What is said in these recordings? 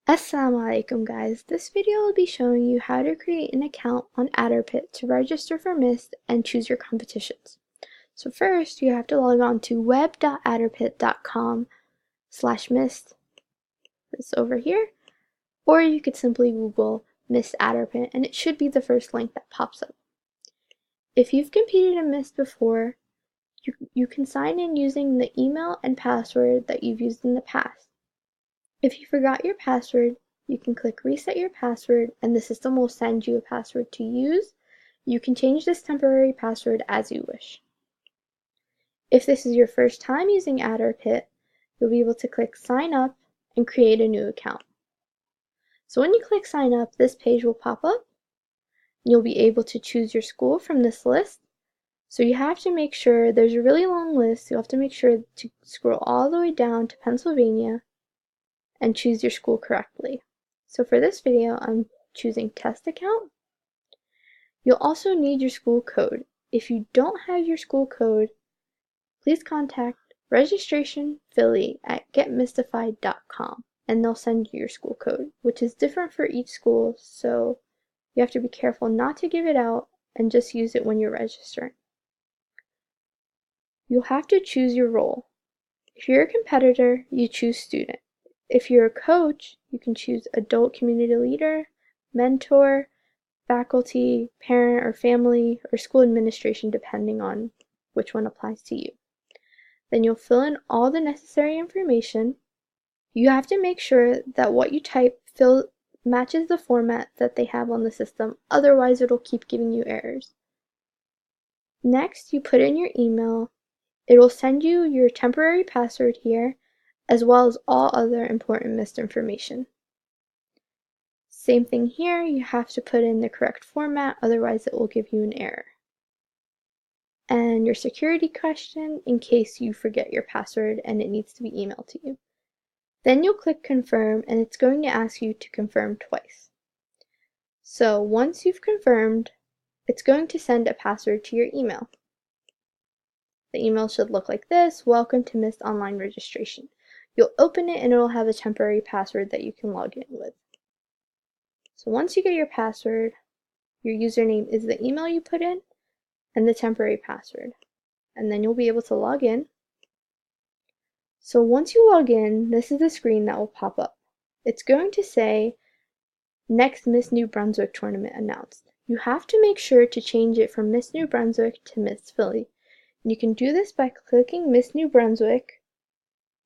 Assalamu alaikum guys, this video will be showing you how to create an account on Adderpit to register for Mist and choose your competitions. So first you have to log on to web.adderpit.com/mist, this over here, or you could simply Google Mist Adderpit and it should be the first link that pops up. If you've competed in Mist before, you can sign in using the email and password that you've used in the past. If you forgot your password, you can click reset your password and the system will send you a password to use. You can change this temporary password as you wish. If this is your first time using Adderpit, you'll be able to click sign up and create a new account. So when you click sign up, this page will pop up. You'll be able to choose your school from this list. So you have to make sure, there's a really long list, so you have to make sure to scroll all the way down to Pennsylvania and choose your school correctly. So for this video, I'm choosing test account. You'll also need your school code. If you don't have your school code, please contact registrationphilly at getmystified.com and they'll send you your school code, which is different for each school, so you have to be careful not to give it out and just use it when you're registering. You'll have to choose your role. If you're a competitor, you choose student. If you're a coach, you can choose adult community leader, mentor, faculty, parent or family, or school administration depending on which one applies to you. Then you'll fill in all the necessary information. You have to make sure that what you type matches the format that they have on the system, otherwise it'll keep giving you errors. Next, you put in your email. It will send you your temporary password here, as well as all other important Mist information. Same thing here, you have to put in the correct format, otherwise it will give you an error. And your security question in case you forget your password and it needs to be emailed to you. Then you'll click confirm and it's going to ask you to confirm twice. So once you've confirmed, it's going to send a password to your email. The email should look like this: welcome to Mist Online Registration. You'll open it and it will have a temporary password that you can log in with. So once you get your password, your username is the email you put in and the temporary password. And then you'll be able to log in. So once you log in, this is the screen that will pop up. It's going to say, next Miss New Brunswick tournament announced. You have to make sure to change it from Miss New Brunswick to Miss Philly. And you can do this by clicking Miss New Brunswick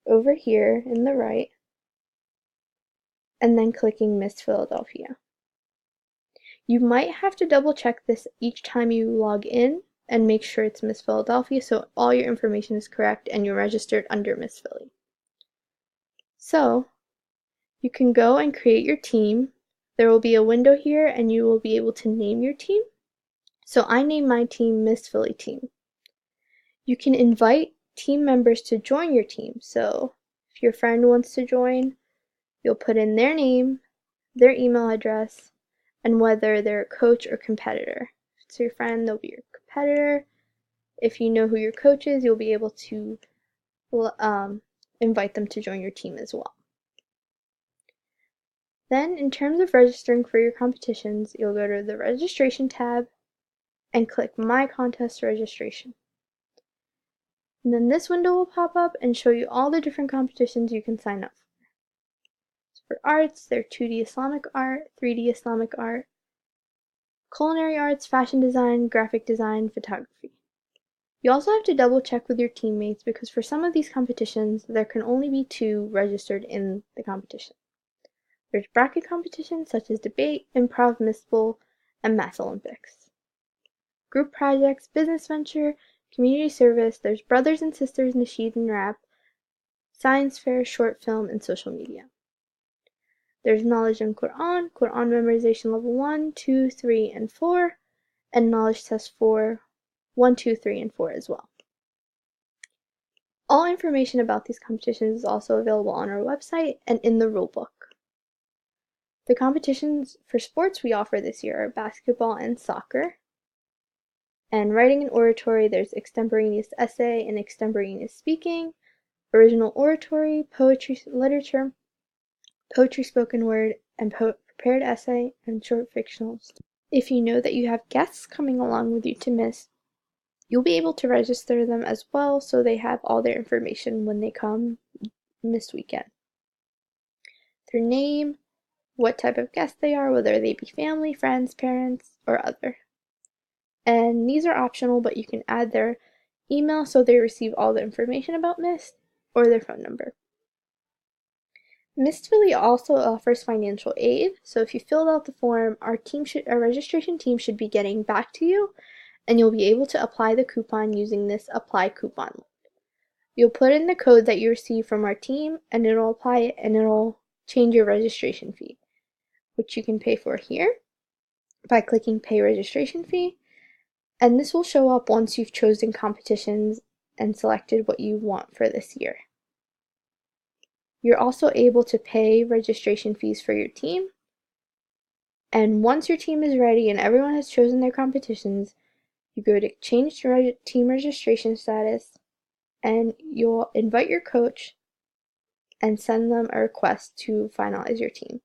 over here in the right, and then clicking Miss Philadelphia. You might have to double check this each time you log in and make sure it's Miss Philadelphia so all your information is correct and you're registered under Miss Philly. So you can go and create your team. There will be a window here and you will be able to name your team. So I named my team Miss Philly Team. You can invite team members to join your team. So if your friend wants to join, you'll put in their name, their email address, and whether they're a coach or competitor. If it's your friend, they'll be your competitor. If you know who your coach is, you'll be able to invite them to join your team as well. Then, in terms of registering for your competitions, you'll go to the registration tab and click My Contest Registration. And then this window will pop up and show you all the different competitions you can sign up for. So for arts, they're 2D Islamic art, 3D Islamic art, culinary arts, fashion design, graphic design, photography. You also have to double check with your teammates because for some of these competitions, there can only be 2 registered in the competition. There's bracket competitions such as debate, improv, Mist Bowl, and math Olympics. Group projects, business venture, community service, there's brothers and sisters, nasheed and rap, science fair, short film, and social media. There's knowledge in Quran memorization level 1, 2, 3, and 4, and knowledge test 4, 1, 2, 3, and 4 as well. All information about these competitions is also available on our website and in the rulebook. The competitions for sports we offer this year are basketball and soccer. And writing and oratory, there's extemporaneous essay and extemporaneous speaking, original oratory, poetry, literature, poetry, spoken word, and prepared essay and short fictionals. If you know that you have guests coming along with you to Miss, you'll be able to register them as well so they have all their information when they come Miss weekend. Their name, what type of guest they are, whether they be family, friends, parents, or other. And these are optional, but you can add their email so they receive all the information about Miss or their phone number. Miss Philly also offers financial aid, so if you filled out the form, our registration team should be getting back to you, and you'll be able to apply the coupon using this apply coupon link. You'll put in the code that you receive from our team, and it'll apply it, and it'll change your registration fee, which you can pay for here by clicking Pay Registration Fee, and this will show up once you've chosen competitions and selected what you want for this year. You're also able to pay registration fees for your team, and once your team is ready and everyone has chosen their competitions, you go to change team registration status, and you'll invite your coach and send them a request to finalize your team.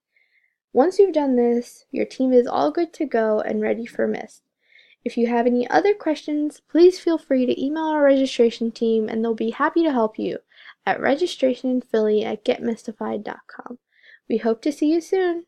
Once you've done this, your team is all good to go and ready for Miss. If you have any other questions, please feel free to email our registration team and they'll be happy to help you at registrationphilly@getmystified.com. We hope to see you soon!